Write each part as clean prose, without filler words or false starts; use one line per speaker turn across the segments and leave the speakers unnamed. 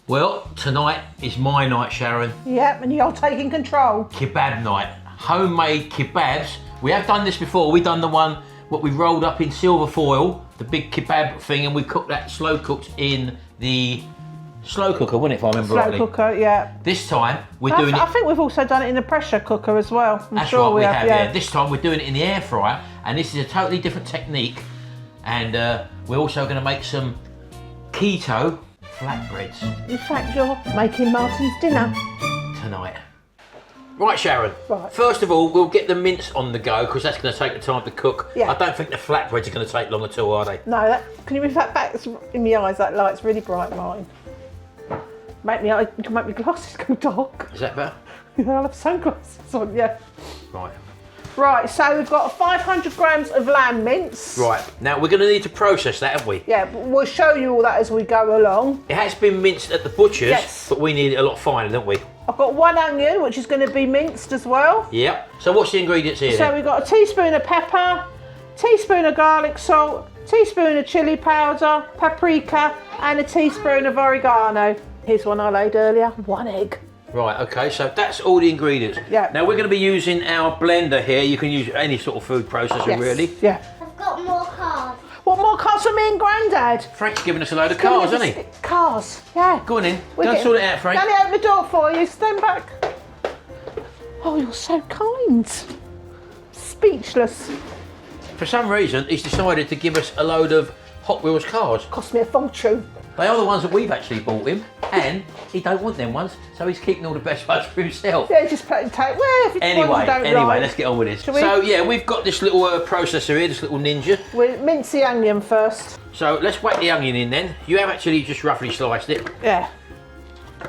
Well, tonight is my night, Sharon.
Yep, and you're taking control.
Kebab night. Homemade kebabs. We have done this before. We've done the one what we rolled up in silver foil, the big kebab thing, and we cooked that slow cooked in the slow cooker, wasn't it, if I remember rightly?
Slow cooker, yeah.
This time we're doing it.
I think we've also done it in the pressure cooker as well.
That's right, we have, yeah. This time we're doing it in the air fryer, and this is a totally different technique. And we're also going to make some keto flatbreads.
In fact, you're making Martin's dinner
tonight. Right, Sharon.
Right.
First of all, we'll get the mince on the go because that's going to take the time to cook.
Yeah.
I don't think the flatbreads are going to take long at all, are they?
No, can you move that back? It's in my eyes, that light's really bright, Martin. You can make my glasses go dark.
Is that better?
Yeah, I'll have sunglasses on, yeah.
Right.
Right, so we've got 500 grams of lamb mince.
Right, now we're going to need to process that, haven't we?
Yeah, but we'll show you all that as we go along.
It has been minced at the butcher's,
yes,
but we need it a lot finer, don't we?
I've got 1 onion, which is going to be minced as well.
Yep. So what's the ingredients here
So
then?
we've got a teaspoon of pepper, teaspoon of garlic salt, teaspoon of chilli powder, paprika, and a teaspoon of oregano. Here's one I laid earlier, 1 egg.
Right, okay, so that's all the ingredients.
Yeah.
Now we're going to be using our blender here. You can use any sort of food processor,
yes,
really.
Yeah.
I've got more cards.
What more cars for me and Grandad?
Frank's giving us a load of cars, hasn't he?
Cars, yeah.
Go on in. Go and sort it out, Frank.
Let me open the door for you. Stand back. Oh, you're so kind. Speechless.
For some reason, he's decided to give us a load of Hot Wheels cars.
Cost me a fortune.
They are the ones that we've actually bought him, and he don't want them ones, so he's keeping all the best ones for himself.
Yeah, just play take. Well, if it's
Anyway,
one you don't like.
let's get on with this.
So
yeah, we've got this little processor here, this little Ninja.
We'll mince the onion first.
So let's whack the onion in then. You have actually just roughly sliced it.
Yeah.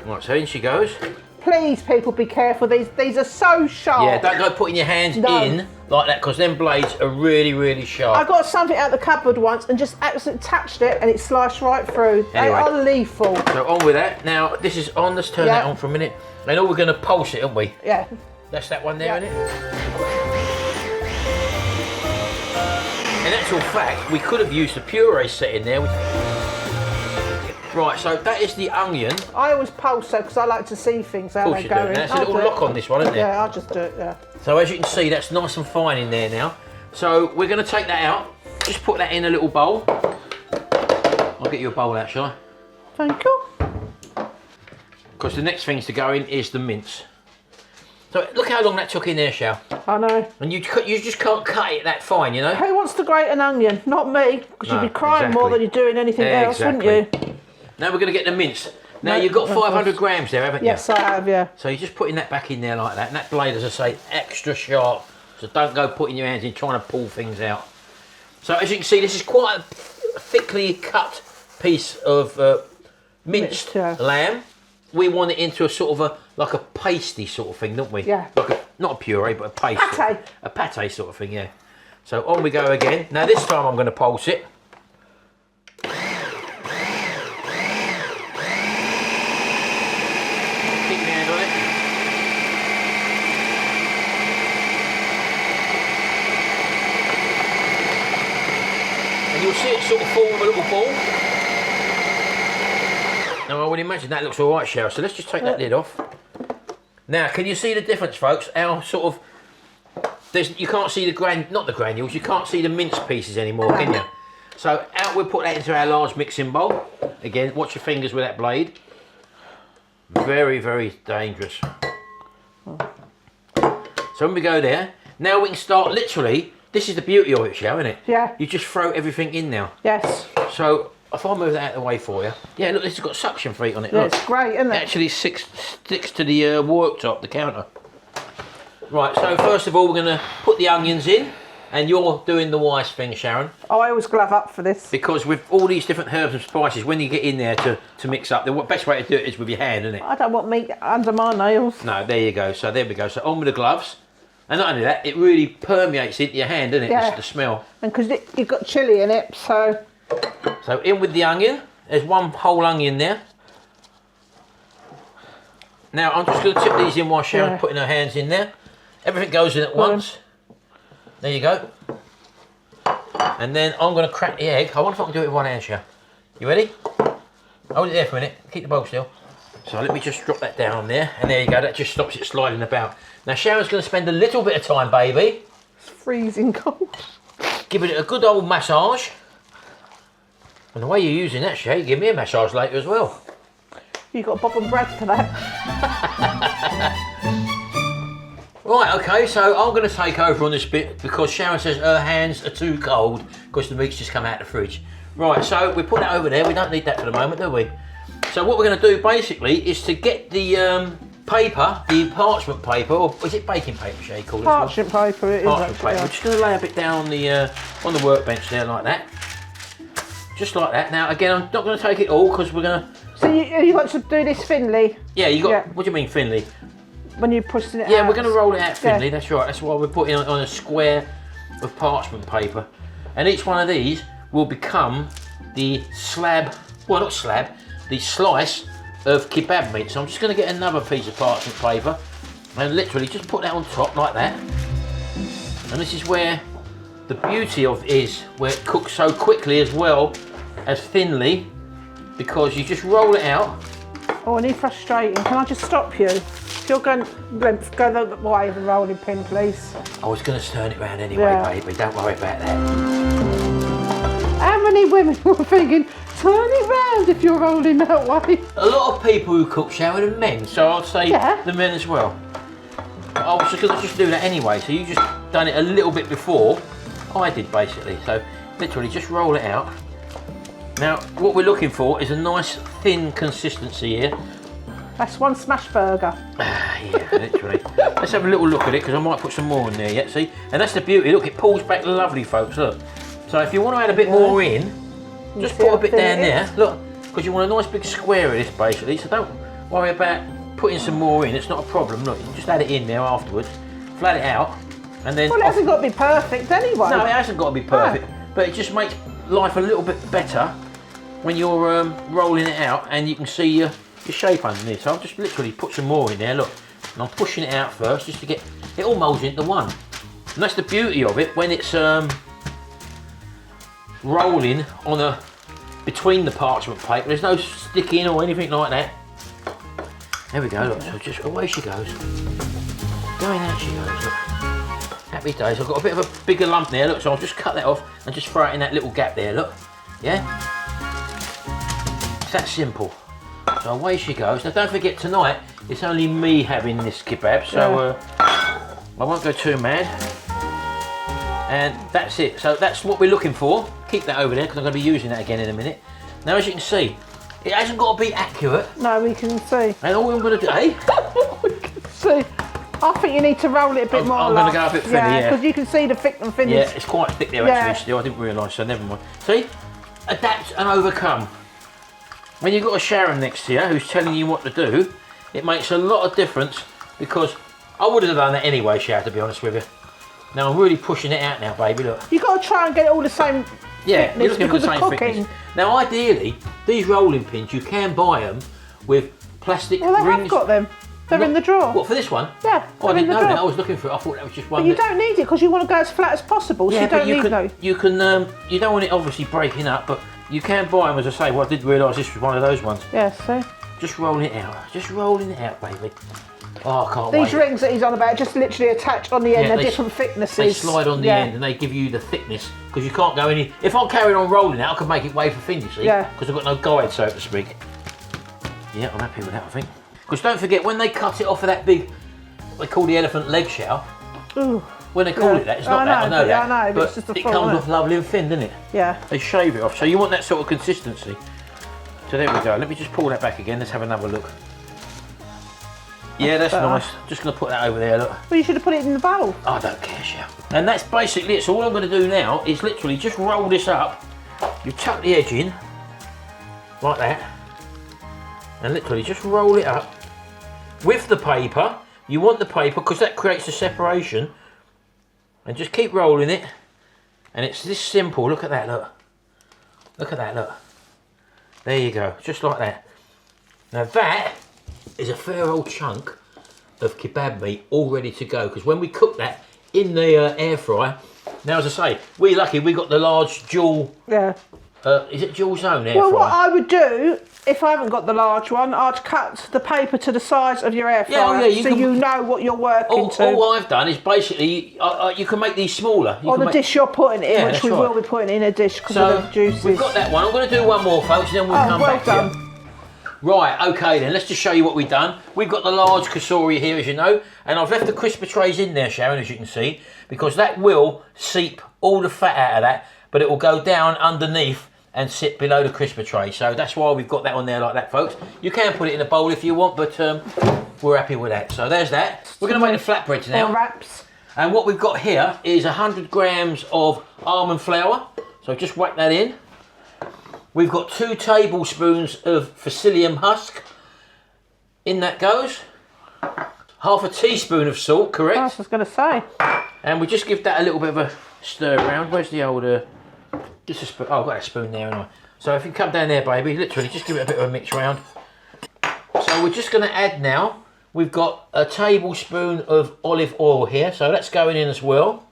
Right, so in she goes.
Please, people, be careful. These are so sharp.
Yeah, don't go putting your hands in like that because them blades are really, really sharp.
I got something out the cupboard once and just absolutely touched it and it sliced right through. Anyway. They are lethal.
So on with that. Now this is on. Let's turn that on for a minute. And all we're going to pulse it, aren't we?
Yeah.
That's that one there, isn't it? In actual fact, we could have used the puree set in there. Right, so that is the onion.
I always pulse so because I like to see things how they go in.
There's a little lock on this one, isn't there?
Yeah, I'll just do it, yeah.
So as you can see, that's nice and fine in there now. So we're going to take that out. Just put that in a little bowl. I'll get you a bowl out, shall I?
Thank you.
Because the next things to go in is the mince. So look how long that took in there, Shal.
I know.
And you just can't cut it that fine, you know?
Who wants to grate an onion? Not me, because you'd be crying more than you're doing anything else, wouldn't you?
Now we're going to get the mince. Now you've got 500 grams there, haven't you?
Yes, I have, yeah.
So you're just putting that back in there like that. And that blade, as I say, extra sharp. So don't go putting your hands in trying to pull things out. So as you can see, this is quite a thickly cut piece of minced lamb. We want it into a sort of like a pasty sort of thing, don't we?
Yeah.
Like not a puree, but a paste.
Pate.
A pate sort of thing, yeah. So on we go again. Now this time I'm going to pulse it. Keep your hand on it. And you'll see it sort of form a little ball. Now I would imagine that looks all right, Cheryl. So let's just take that lid off. Now, can you see the difference, folks? Our sort of, you can't see not the granules, you can't see the mince pieces anymore, can you? So out we'll put that into our large mixing bowl. Again, watch your fingers with that blade. Very, very dangerous. So when we go there, now we can start literally, this is the beauty of it, Cheryl, isn't it?
Yeah.
You just throw everything in now.
Yes.
So if I move that out of the way for you, yeah, look, this has got suction feet on it.
Yeah,
look.
it's great, isn't it?
It actually sticks to the worktop, the counter. Right, so first of all, we're going to put the onions in, and you're doing the wise thing, Sharon.
Oh, I always glove up for this.
Because with all these different herbs and spices, when you get in there to mix up, the best way to do it is with your hand, isn't it?
I don't want meat under my nails.
No, there you go. So there we go. So on with the gloves. And not only that, it really permeates into your hand, doesn't it?
Yeah.
The smell.
And because you've got chilli in it, so...
So in with the onion. There's one whole onion there. Now I'm just going to tip these in while Sharon's putting her hands in there. Everything goes in at once. There you go. And then I'm going to crack the egg. I wonder if I can do it with one hand, Sharon. You ready? Hold it there for a minute. Keep the bowl still. So let me just drop that down there, and there you go, that just stops it sliding about. Now Sharon's going to spend a little bit of time, baby.
It's freezing cold.
Giving it a good old massage. And the way you're using that, Shay, give me a massage later as well.
You've got Bob and Brad for that.
Right, okay, so I'm going to take over on this bit because Sharon says her hands are too cold because the meat's just come out of the fridge. Right, so we put that over there. We don't need that for the moment, do we? So what we're going to do basically is to get the paper, the parchment paper, or is it baking paper, Shay, called it?
Parchment paper, it is
Parchment
actually.
paper. We're just going to lay a bit down on the workbench there like that. Just like that. Now, again, I'm not going to take it all because we're going to...
So you got to do this thinly?
Yeah, you got...
Yeah.
What do you mean, thinly?
When you're pushing it out.
Yeah, we're going to roll it out thinly,
Yeah.
that's right. That's why we're putting it on a square of parchment paper. And each one of these will become the slab, well, not slab, the slice of kebab meat. So I'm just going to get another piece of parchment paper and literally just put that on top like that. And this is where the beauty of it is, where it cooks so quickly as well as thinly, because you just roll it out.
Oh, I need frustrating. Can I just stop you? If you're going, go the way of the rolling pin, please.
I was going to turn it round anyway,
Yeah.
baby. Don't worry about that.
How many women were thinking, turn it round if you're rolling that way?
A lot of people who cook shower are men, so I'd say
Yeah.
the men as well. But I was just going to just do that anyway, so you just done it a little bit before I did basically. So literally just roll it out. Now what we're looking for is a nice thin consistency here.
That's one smash burger.
Yeah, literally. Let's have a little look at it because I might put some more in there yet, see? And that's the beauty, look, it pulls back lovely, folks, look. So if you want to add a bit more in, just
see
put a
how
bit
thin
down
it
there,
is?
look, because you want a nice big square of this basically, so don't worry about putting some more in, it's not a problem, look, you can just add it in there afterwards, flat it out, and then...
Well, it hasn't got to be perfect anyway.
No, it hasn't got to be perfect, but it just makes life a little bit better when you're rolling it out and you can see your shape underneath. So I'll just literally put some more in there, look, and I'm pushing it out first just to get it all moulds into one. And that's the beauty of it when it's rolling on between the parchment paper. There's no sticking or anything like that. There we go, look, so just away she goes. Going out she goes, look. Happy days. I've got a bit of a bigger lump there, look, so I'll just cut that off and just throw it in that little gap there, look. Yeah? It's that simple. So away she goes. Now don't forget, tonight it's only me having this kebab, so I won't go too mad. And that's it. So that's what we're looking for. Keep that over there because I'm going to be using that again in a minute. Now as you can see, it hasn't got to be accurate.
No, we can see.
And all I'm going to do,
We can see. I think you need to roll it a bit more.
I'm going to go a bit thinner, yeah.
because you can see the thick and thin.
Yeah, it's quite thick there actually still. I didn't realise, so never mind. See? Adapt and overcome. When you've got a Sharon next to you who's telling you what to do, it makes a lot of difference because I would have done that anyway, Sharon, to be honest with you. Now I'm really pushing it out now, baby, look.
You've got to try and get it all the same
Yeah,
thickness
you're looking for
because
the
of
same
cooking.
thickness. Now ideally, these rolling pins, you can buy them with plastic
Well, they
rings.
have got them. They're in the drawer.
What, for this one?
Yeah,
Oh, I
they're in
didn't
the
know that.
drawer.
I was looking for it. I thought that was just one.
But you don't need it because you want to go as flat as possible, so you
but
don't need
can,
those.
you can, you don't want it obviously breaking up, but you can buy them, as I say. Well, I did realise this was one of those ones.
Yeah, see?
Just rolling it out. Just rolling it out, baby. Oh, I can't wait.
These rings that he's on about just literally attach on the end,
Yeah,
they're different thicknesses.
They slide on the end and they give you the thickness because you can't go any. If I'm carrying on rolling it, I could make it wafer thin, you see?
Yeah.
Because I've got no guide, so to speak. Yeah, I'm happy with that, I think. Because don't forget, when they cut it off of that big, what they call the elephant leg shell.
Ooh.
When they call it that, it's not that, I know that.
Yeah, I know, but it's just a
it
full,
comes
innit?
off lovely and thin, doesn't it?
Yeah.
They shave it off, so you want that sort of consistency. So there we go. Let me just pull that back again. Let's have another look. Yeah, that's
better.
nice. Just going to put that over there, look.
Well, you should have put it in the bowl.
I don't care, Shell. And that's basically it. So all I'm going to do now is literally just roll this up. You tuck the edge in, like that. And literally just roll it up. With the paper, you want the paper because that creates a separation. And just keep rolling it. And it's this simple. Look at that, look. Look at that, look. There you go, just like that. Now that is a fair old chunk of kebab meat all ready to go. Because when we cook that in the air fryer, now as I say, we're lucky we got the large dual Is it dual zone air
Well,
fryer?
what I would do, if I haven't got the large one, I'd cut the paper to the size of your air fryer, you know what you're working to.
All I've done is basically, you can make these smaller.
Or the dish you're putting it in, which we will be putting in a dish because of the juices.
We've got that one. I'm going to do one more, folks, and then we'll come back to you. Right, okay then, let's just show you what we've done. We've got the large kasori here, as you know, and I've left the crisper trays in there, Sharon, as you can see, because that will seep all the fat out of that, but it will go down underneath and sit below the crisper tray. So that's why we've got that on there like that, folks. You can put it in a bowl if you want, but we're happy with that. So there's that. We're going to make the flatbreads now.
Wraps.
And what we've got here is 100 grams of almond flour. So just whack that in. We've got 2 tablespoons of psyllium husk. In that goes. Half a teaspoon of salt, correct?
That's what I was going to say.
And we just give that a little bit of a stir around. Where's the old... just a spoon. Oh, I've got a spoon there anyway. So if you come down there, baby, literally just give it a bit of a mix round. So we're just going to add now, we've got a tablespoon of olive oil here. So that's going in as well.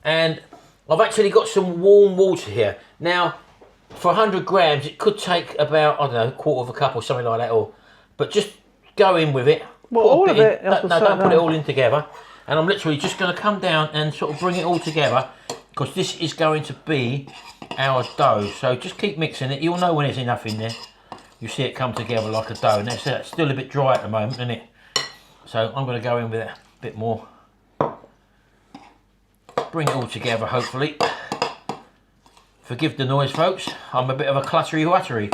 And I've actually got some warm water here. Now, for 100 grams, it could take about, I don't know, a quarter of a cup or something like that. But just go in with it.
Well, all of it?
No, don't put it all in together. And I'm literally just going to come down and sort of bring it all together, because this is going to be our dough. So just keep mixing it. You'll know when there's enough in there. You see it come together like a dough. And that's still a bit dry at the moment, isn't it? So I'm going to go in with it a bit more. Bring it all together, hopefully. Forgive the noise, folks. I'm a bit of a cluttery-wattery.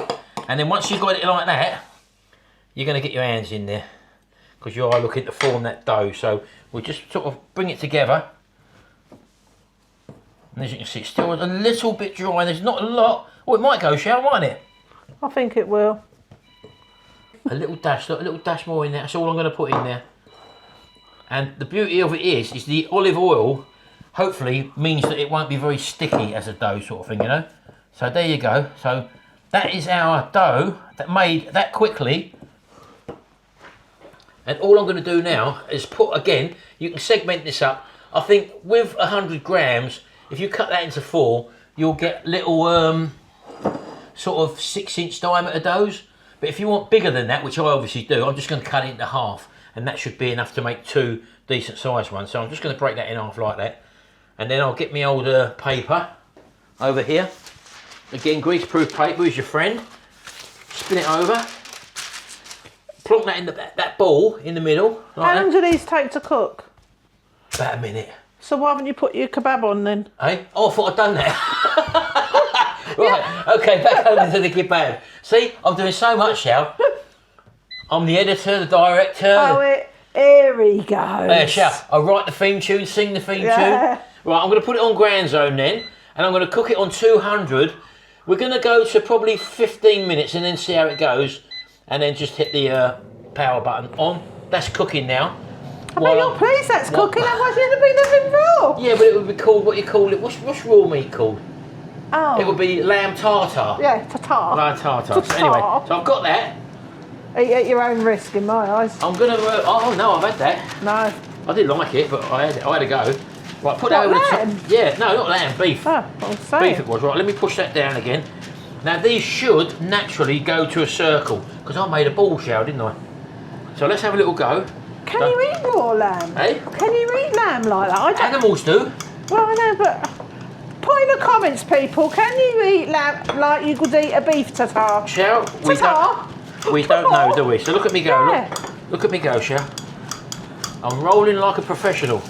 And then once you've got it like that, you're going to get your hands in there, because you are looking to form that dough. So we'll just sort of bring it together. And as you can see, it's still a little bit dry. There's not a lot. Oh, it might go, Shell, mightn't it?
I think it will.
A little dash, look, a little dash more in there. That's all I'm going to put in there. And the beauty of it is the olive oil hopefully means that it won't be very sticky as a dough sort of thing, you know. So there you go. So that is our dough that made that quickly. And all I'm going to do now is put, again, you can segment this up. I think with 100 grams, if you cut that into 4, you'll get little sort of 6-inch diameter doughs. But if you want bigger than that, which I obviously do, I'm just going to cut it into half. And that should be enough to make 2 decent sized ones. So I'm just going to break that in half like that. And then I'll get my old paper over here. Again, grease-proof paper is your friend. Spin it over. Plonk that in that ball in the middle. Like
How long do these take to cook?
About a minute.
So why haven't you put your kebab on then?
Hey? Oh, I thought I'd done that. Right, okay, back over to the kebab. See, I'm doing so much, Shell. I'm the editor, the director.
Oh, here he goes.
Shell, I write the theme tune, sing the theme tune. Right, I'm going to put it on Grand Zone then, and I'm going to cook it on 200. We're going to go to probably 15 minutes and then see how it goes, and then just hit the power button on. That's cooking now.
I bet you're pleased that's cooking, otherwise you'd have been nothing raw.
Yeah, but it would be called, what you call it, what's raw meat called?
Oh.
It would be lamb tartare.
Yeah, tartare.
Lamb tartare. So anyway, so I've got that.
Eat at your own risk in my eyes.
I'm going to, oh no, I've had that.
No.
I didn't like it, but I had a go. Right, put that over the top. Yeah, no, not lamb, beef.
Oh, I'm saying.
Beef it was. Right, let me push that down again. Now these should naturally go to a circle, because I made a ball shell, didn't I? So let's have a little go.
Can you eat raw lamb?
Hey?
Can you eat lamb like that?
Animals do.
Well, I know, but put in the comments, people. Can you eat lamb like you could eat a beef tartare?
Shell? We don't know, do we? So look at me go. Yeah. Look at me go, Shell. I'm rolling like a professional.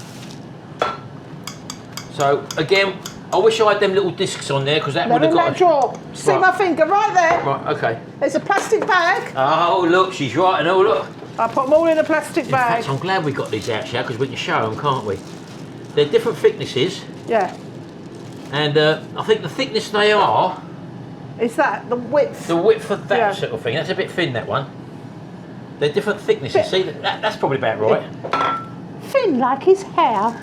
So again, I wish I had them little discs on there, because that would have got.
That drawer. See my finger right there.
Right. Okay.
There's a plastic bag.
Oh look, she's right. And oh look.
I put them all in a plastic bag.
In fact, I'm glad we got these out, Shell, because we can show them, can't we? They're different thicknesses.
Yeah.
And I think the thickness they are.
Is that the width?
The width of that sort of thing. That's a bit thin, that one. They're different thicknesses. See, that's probably about right.
Thin like his hair.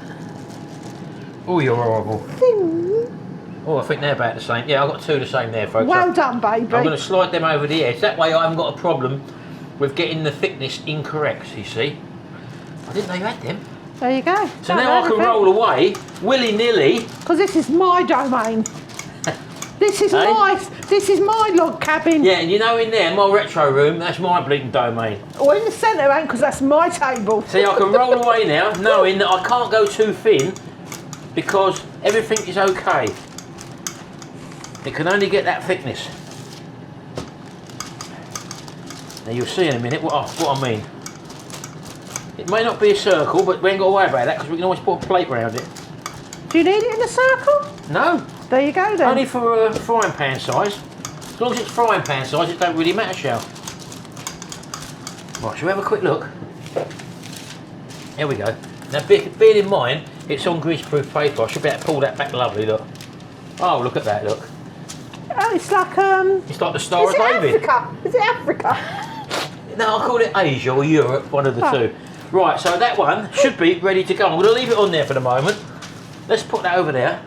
Oh, you're horrible.
Thin.
Oh, I think they're about the same. Yeah, I've got 2 the same there, folks.
Well done, baby.
I'm going to slide them over the edge. That way I haven't got a problem with getting the thickness incorrect, you see. I didn't know you had them.
There you go.
So now I can roll away, willy-nilly.
Because this is my domain. This is my log cabin.
Yeah, and you know in there, my retro room, that's my bleeding domain.
Or in the centre, ain't, because that's my table.
See, I can roll away now, knowing that I can't go too thin because everything is okay. It can only get that thickness. Now you'll see in a minute what I mean. It may not be a circle, but we ain't got to worry about that because we can always put a plate around it.
Do you need it in a circle?
No.
There you go then.
Only for frying pan size. As long as it's frying pan size, it don't really matter, shall? Right, shall we have a quick look? Here we go. Now, bear in mind, it's on greaseproof paper. I should be able to pull that back lovely, look. Oh, look at that, look.
Oh, it's like
It's like the Star of David.
Africa? Is it Africa?
No, I call it Asia or Europe, one of the two. Right, so that one should be ready to go. I'm going to leave it on there for the moment. Let's put that over there.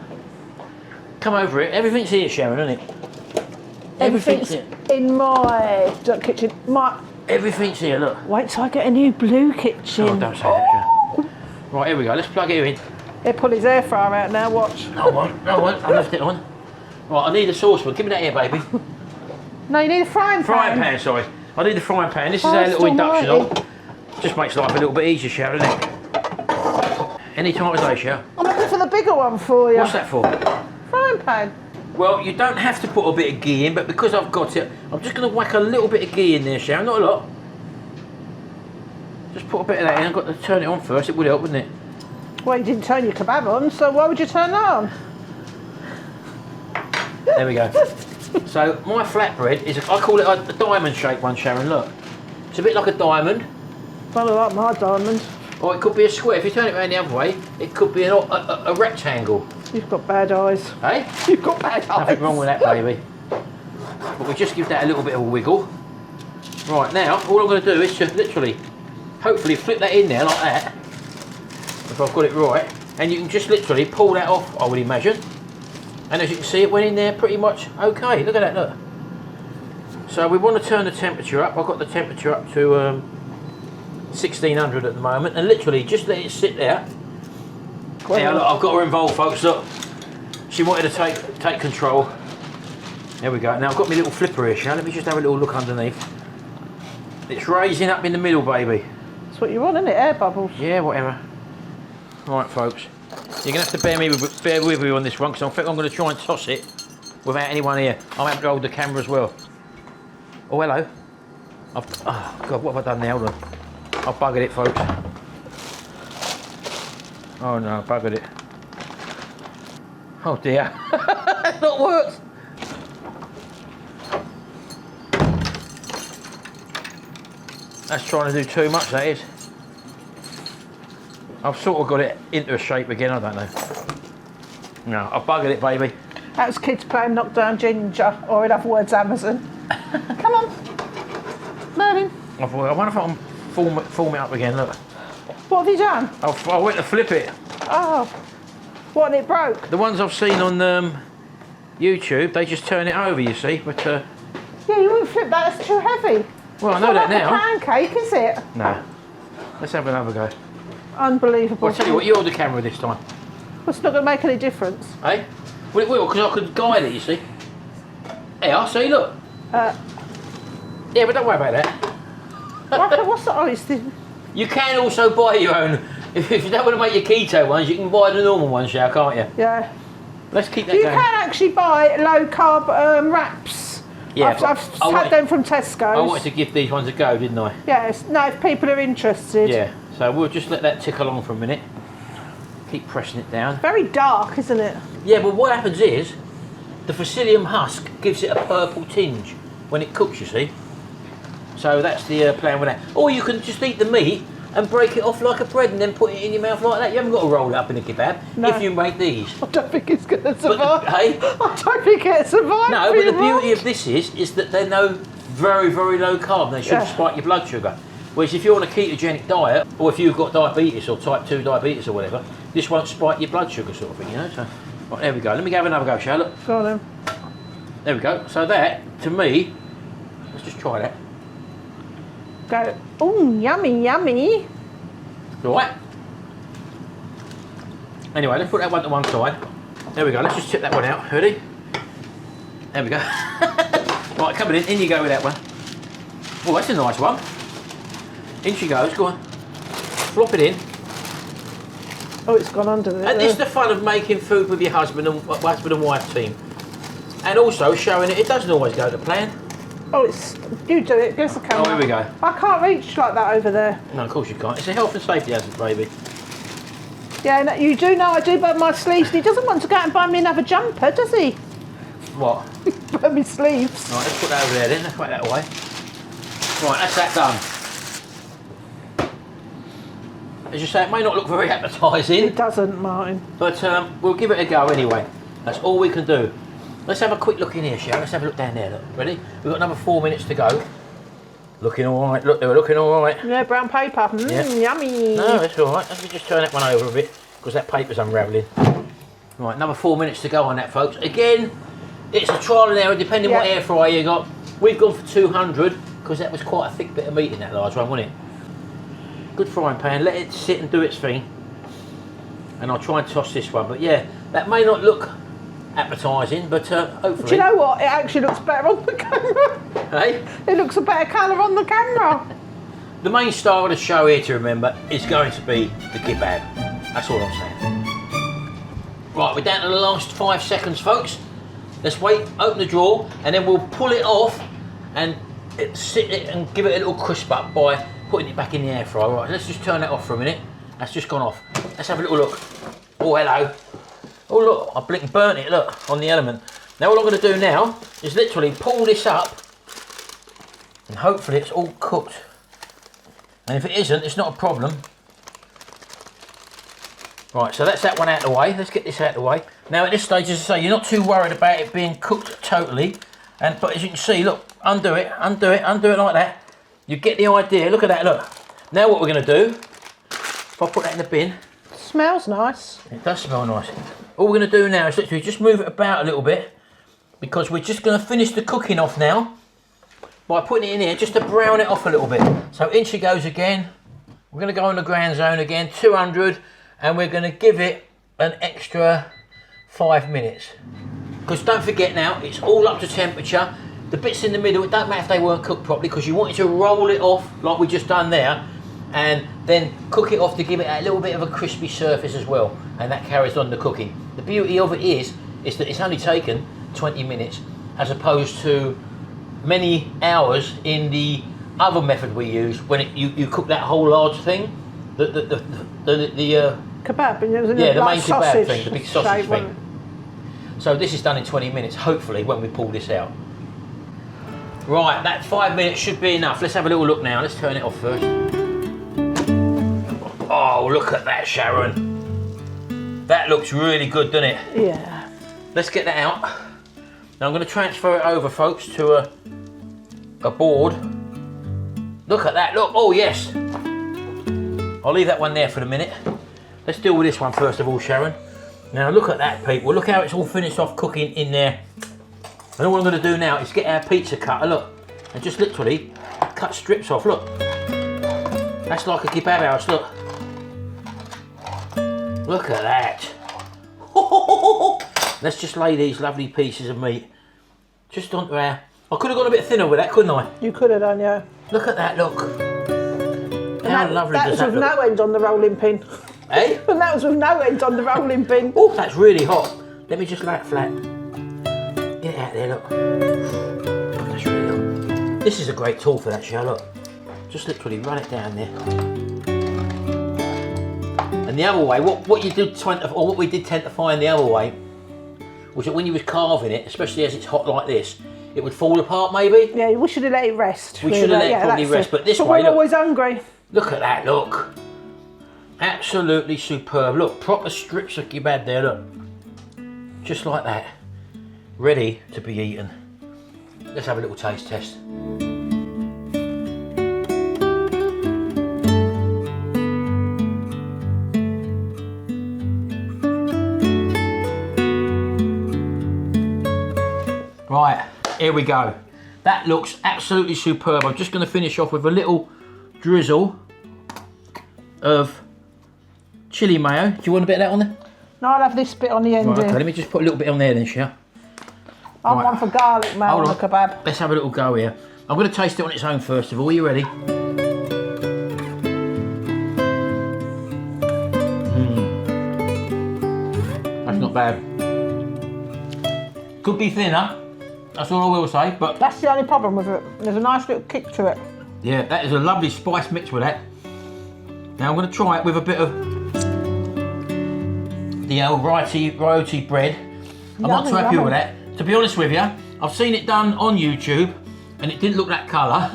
Come over it. Everything's here, Sharon, isn't it?
Everything's in my kitchen.
Everything's here, look.
Wait till I get a new blue kitchen.
Oh, don't say that, Sharon. Right, here we go. Let's plug it in.
He'll pull his air fryer out now, watch.
No, I won't. I left it on. Right, I need a saucepan. Give me that here, baby.
No, you need a frying pan.
Frying pan, sorry. I need the frying pan. This is our little induction on. Just makes life a little bit easier, Sharon, doesn't it? Any time of day, Sharon.
I'm looking for the bigger one for you.
What's that for?
Frying pan.
Well, you don't have to put a bit of ghee in, but because I've got it, I'm just going to whack a little bit of ghee in there, Sharon. Not a lot. Just put a bit of that in. I've got to turn it on first. It would help, wouldn't it?
Well, you didn't turn your kebab on, so why would you turn that on?
There we go. So my flatbread is, I call it a diamond shaped one, Sharon, look. It's a bit like a diamond.
Well, I like my diamond.
Or it could be a square. If you turn it around the other way, it could be a rectangle.
You've got bad eyes.
Hey?
You've got bad eyes.
Nothing wrong with that, baby. But we just give that a little bit of a wiggle. Right, now, all I'm going to do is to literally, hopefully flip that in there like that. If I've got it right. And you can just literally pull that off, I would imagine. And as you can see, it went in there pretty much okay. Look at that, look. So we want to turn the temperature up. I've got the temperature up to 1600 at the moment. And literally, just let it sit there. Yeah, look, I've got her involved, folks. Look, she wanted to take control. There we go. Now I've got my little flipper here, Sharon. Let me just have a little look underneath. It's raising up in the middle, baby.
That's what you want, isn't it? Air bubbles.
Yeah, whatever. Right, folks. You're going to have to bear with me on this one, because I think I'm going to try and toss it without anyone here. I'll have to hold the camera as well. Oh, hello. Oh, God, what have I done now? Hold on. I've buggered it, folks. Oh, no, I buggered it. Oh, dear. That's not worked. That's trying to do too much, that is. I've sort of got it into a shape again, I don't know. No, I've buggered it, baby.
That was kids playing Knockdown Ginger, or in other words, Amazon. Come on. Merlin.
I wonder if I can form it up again, look.
What have you done?
I went to flip it.
Oh. What, and it broke?
The ones I've seen on YouTube, they just turn it over, you see, but...
Yeah, you wouldn't flip that, it's too heavy.
Well, I know that now.
It's not like a pancake, is it?
No. Let's have another go.
Unbelievable.
Well, I'll tell you what, you hold the camera this time.
Well, it's not going to make any difference.
Eh? Well, it will, because I could guide it, you see. There, see, look. Yeah, but don't worry about that.
What's the... Oh, it's the...
You can also buy your own. If you don't want to make your keto ones, you can buy the normal ones, Shao, can't you?
Yeah.
Let's keep that
You
going.
can actually buy low-carb wraps.
Yeah,
I've had them from Tesco's.
I wanted to give these ones a go, didn't I?
Yes. No, if people are interested.
Yeah. So we'll just let that tick along for a minute. Keep pressing it down.
Very dark, isn't it?
Yeah, but what happens is, the psyllium husk gives it a purple tinge when it cooks, you see. So that's the plan with that. Or you can just eat the meat and break it off like a bread and then put it in your mouth like that. You haven't got to roll it up in a kebab if you make these.
I don't think it's going to survive.
Hey?
I don't think it'll survive.
No, but the beauty of this is that they're very, very low carb. They shouldn't spike your blood sugar. Whereas if you're on a ketogenic diet, or if you've got diabetes or type 2 diabetes or whatever, this won't spike your blood sugar sort of thing, you know. So, right, there we go. Let me have another go, Charlotte.
Go on then.
There we go. So that, to me, let's just try that.
Go. Oh, yummy, yummy.
Right. Anyway, let's put that one to one side. There we go. Let's just tip that one out. Ready? There we go. Right, coming in you go with that one. Oh, that's a nice one. In she goes, go on. Flop it in.
Oh, it's gone under there.
And this is the fun of making food with your husband and wife team. And also showing it doesn't always go to plan.
Oh, you do it. Give us the camera.
Oh, here we go.
I can't reach like that over there.
No, of course you can't. It's a health and safety hazard, baby.
Yeah, no, you do know I do burn my sleeves. He doesn't want to go out and buy me another jumper, does he?
What?
Burn my sleeves.
Right, let's put that over there then. Let's put that away. Right, that's that done. As you say, it may not look very appetising.
It doesn't, Martin.
But we'll give it a go anyway. That's all we can do. Let's have a quick look in here, shall we? Let's have a look down there. Look, ready? We've got another 4 minutes to go. Looking all right. Look, they were looking all right.
Yeah, brown paper.
Yeah.
Yummy.
No, it's all right. Let me just turn that one over a bit because that paper's unravelling. Right, another 4 minutes to go on that, folks. Again, it's a trial and error depending what air fryer you got. We've gone for 200 because that was quite a thick bit of meat in that large one, wasn't it? Good frying pan. Let it sit and do its thing. And I'll try and toss this one. But yeah, that may not look appetising, but hopefully.
Do you know what? It actually looks better on the camera.
Hey?
It looks a better colour on the camera.
The main star of the show here to remember is going to be the kebab. That's all I'm saying. Right, we're down to the last 5 seconds, folks. Let's wait, open the drawer, and then we'll pull it off and sit it and give it a little crisp up by putting it back in the air fryer. Right, let's just turn that off for a minute. That's just gone off. Let's have a little look. Oh, hello. Oh, look, I blinked and burnt it, look, on the element. Now what I'm going to do now is literally pull this up and hopefully it's all cooked. And if it isn't, it's not a problem. Right, so that's that one out of the way. Let's get this out of the way. Now at this stage, as I say, you're not too worried about it being cooked totally. But as you can see, look, undo it like that. You get the idea. Look at that, look. Now what we're going to do, if I put that in the bin.
Smells nice.
It does smell nice. All we're going to do now is literally just move it about a little bit because we're just going to finish the cooking off now by putting it in here just to brown it off a little bit. So in she goes again. We're going to go on the ground zone again, 200, and we're going to give it an extra 5 minutes. Because don't forget now, it's all up to temperature. The bits in the middle, it don't matter if they weren't cooked properly because you want it to roll it off like we just done there and then cook it off to give it a little bit of a crispy surface as well, and that carries on the cooking. The beauty of it is that it's only taken 20 minutes as opposed to many hours in the other method we use when you cook that whole large thing, the
kebab, and
yeah, the
like
main
sausage
kebab thing, the big sausage
shape,
thing. So this is done in 20 minutes, hopefully, when we pull this out. Right, that 5 minutes should be enough. Let's have a little look now. Let's turn it off first. Oh, look at that, Sharon. That looks really good, doesn't it?
Yeah.
Let's get that out. Now I'm going to transfer it over, folks, to a board. Look at that, look. Oh, yes. I'll leave that one there for the minute. Let's deal with this one first of all, Sharon. Now look at that, people. Look how it's all finished off cooking in there. And all I'm going to do now is get our pizza cutter, look, and just literally cut strips off, look. That's like a kebab house, look. Look at that. Let's just lay these lovely pieces of meat just onto our... I could have gone a bit thinner with that, couldn't I?
You could have done, yeah.
Look at that, look. How lovely does that look?
That was with no end on the rolling pin.
Eh?
And that was with no end on the rolling pin.
Oh, that's really hot. Let me just lay it flat. Get it out there, look. God, that's really hot. This is a great tool for that, Shell, look. Just literally run it down there. And the other way, what we did tend to find the other way was that when you was carving it, especially as it's hot like this, it would fall apart maybe.
Yeah, we should have let it rest.
We should have let it probably rest, but this way,
we're always hungry.
Look at that, look. Absolutely superb. Look, proper strips of kebab there, look. Just like that. Ready to be eaten. Let's have a little taste test. Right, here we go. That looks absolutely superb. I'm just going to finish off with a little drizzle of chili mayo. Do you want a bit of that on there?
No, I'll have this bit on the end
Right,
here.
okay, let me just put a little bit on there then, shall
I'm
Right.
one for garlic mayo on the kebab.
Let's have a little go here. I'm going to taste it on its own first of all. Are you ready? That's not bad. Could be thinner. That's all I will say. But
That's the only problem with it. There's a nice little kick to it.
yeah, that is a lovely spice mix with that. Now I'm going to try it with a bit of the old roti bread. I'm not too happy with that. To be honest with you, I've seen it done on YouTube and it didn't look that colour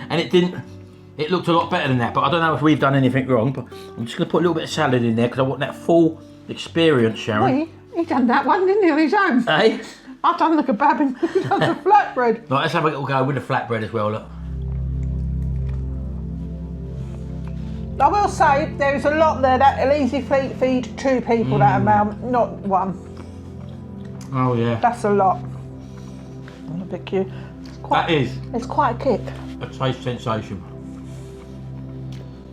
and it looked a lot better than that, but I don't know if we've done anything wrong, but I'm just going to put a little bit of salad in there because I want that full experience, Sharon.
He done that one, didn't he, on his own?
Hey?
I've done the kebab and he done the flatbread.
Right, let's have a little go with the flatbread as well, look.
I will say, there's a lot there that will easily feed 2 people that amount, not 1.
Oh yeah.
That's a lot. I'm a bit cute.
It's
quite a kick.
a taste sensation.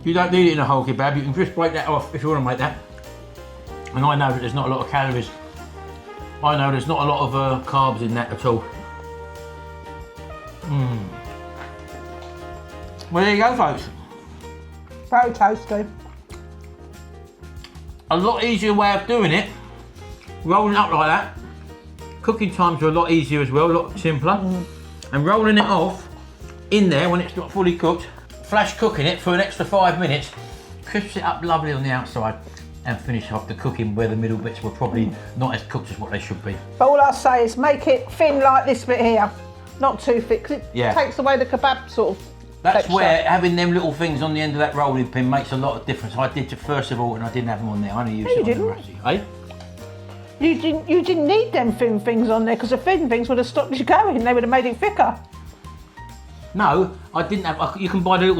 You don't need it in a whole kebab, you can just break that off if you want to make that. And I know that there's not a lot of calories. I know there's not a lot of carbs in that at all. Well, there you go, folks.
Very tasty.
A lot easier way of doing it. Rolling it up like that. Cooking times are a lot easier as well, a lot simpler. And rolling it off in there when it's not fully cooked. Flash cooking it for an extra 5 minutes. Crisps it up lovely on the outside. And finish off the cooking where the middle bits were probably not as cooked as what they should be.
But all I'll say is make it thin like this bit here. Not too thick, 'cause it
Yeah.
takes away the kebab sort of
That's
texture.
where having them little things on the end of that rolling pin makes a lot of difference. I did it first of all and I didn't have them on there. I only used
No,
it
you
on the
didn't.
rusty. Eh?
You didn't need them thin things on there because the thin things would have stopped you going. They would have made it thicker.
No, I didn't have. You can buy the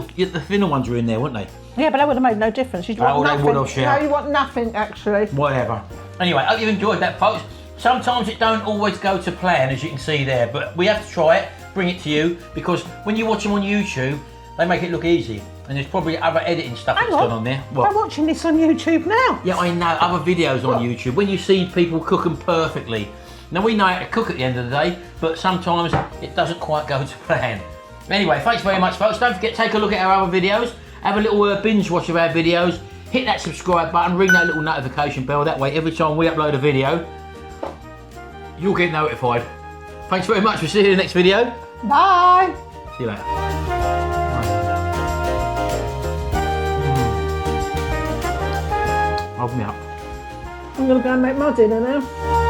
thinner ones are in there, wouldn't they?
Yeah, but that would have made no difference. You'd want
Oh, they
nothing.
would have, Sharon.
No, you want nothing actually.
Whatever. Anyway, hope you enjoyed that, folks. Sometimes it don't always go to plan, as you can see there, but we have to try it, bring it to you, because when you watch them on YouTube, they make it look easy. And there's probably other editing stuff that's gone on there.
I'm watching this on YouTube now.
Yeah, I know, other videos on YouTube. When you see people cook them perfectly. Now, we know how to cook at the end of the day, but sometimes it doesn't quite go to plan. Anyway, thanks very much, folks. Don't forget to take a look at our other videos. Have a little binge watch of our videos. Hit that subscribe button, ring that little notification bell. That way, every time we upload a video, you'll get notified. Thanks very much. We'll see you in the next video.
Bye.
See you later. Hold me up.
I'm going to go and make my dinner now.